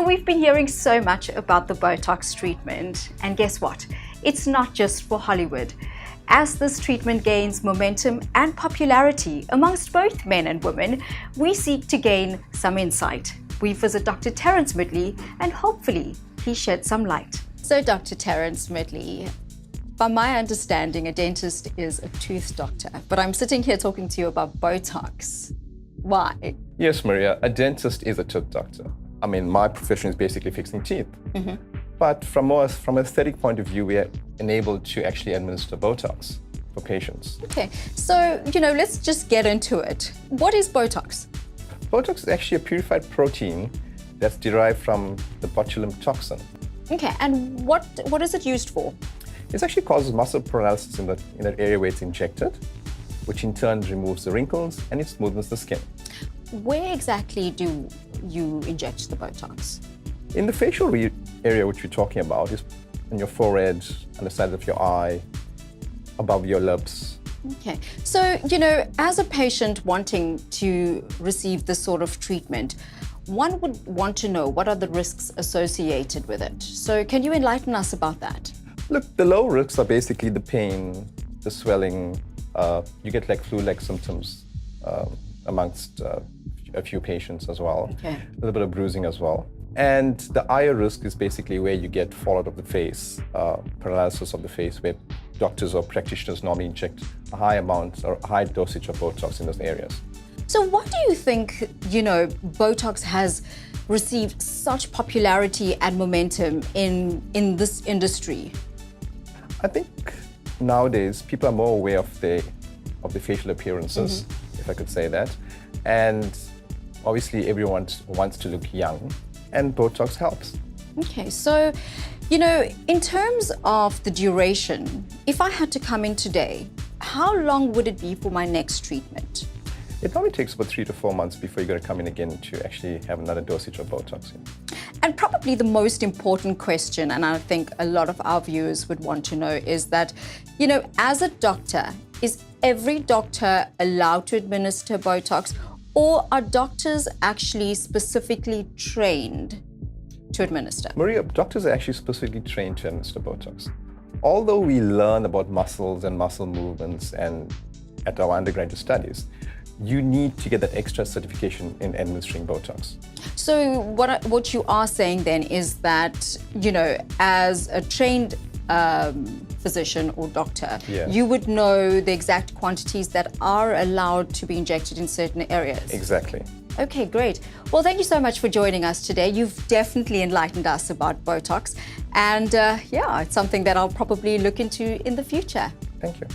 we've been hearing so much about the Botox treatment, and guess what? It's not just for Hollywood. As this treatment gains momentum and popularity amongst both men and women, we seek to gain some insight. We visit Dr. Terence Midley and hopefully he sheds some light. So Dr. Terence Midley, by my understanding, a dentist is a tooth doctor, but I'm sitting here talking to you about Botox. Why? Yes, Maria, a dentist is a tooth doctor. I mean, my profession is basically fixing teeth. But from an aesthetic point of view, we are enabled to actually administer Botox for patients. Okay, so, let's just get into it. What is Botox? Botox is actually a purified protein that's derived from the botulinum toxin. Okay, and what is it used for? It actually causes muscle paralysis in that area where it's injected, which in turn removes the wrinkles and it smoothens the skin. Where exactly do you inject the Botox? In the facial area which we're talking about is on your forehead, on the side of your eye, above your lips. Okay, so, as a patient wanting to receive this sort of treatment, one would want to know what are the risks associated with it. So can you enlighten us about that? Look, the low risks are basically the pain, the swelling, you get like flu-like symptoms amongst a few patients as well. Okay. A little bit of bruising as well. And the higher risk is basically where you get fallout of the face, paralysis of the face, where doctors or practitioners normally inject a high amount or high dosage of Botox in those areas. So what do you think, Botox has received such popularity and momentum in this industry? I think nowadays people are more aware of the facial appearances, if I could say that. And obviously everyone wants to look young, and Botox helps. Okay, so, in terms of the duration, if I had to come in today, how long would it be for my next treatment? It normally takes about 3 to 4 months before you're going to come in again to actually have another dosage of Botox. And probably the most important question, and I think a lot of our viewers would want to know, is that, as a doctor, is every doctor allowed to administer Botox, or are doctors actually specifically trained to administer? Maria, doctors are actually specifically trained to administer Botox. Although we learn about muscles and muscle movements and at our undergraduate studies, you need to get that extra certification in administering Botox. So what you are saying then is that, as a trained physician or doctor, you would know the exact quantities that are allowed to be injected in certain areas. Exactly. Okay, great. Well, thank you so much for joining us today. You've definitely enlightened us about Botox. And it's something that I'll probably look into in the future. Thank you.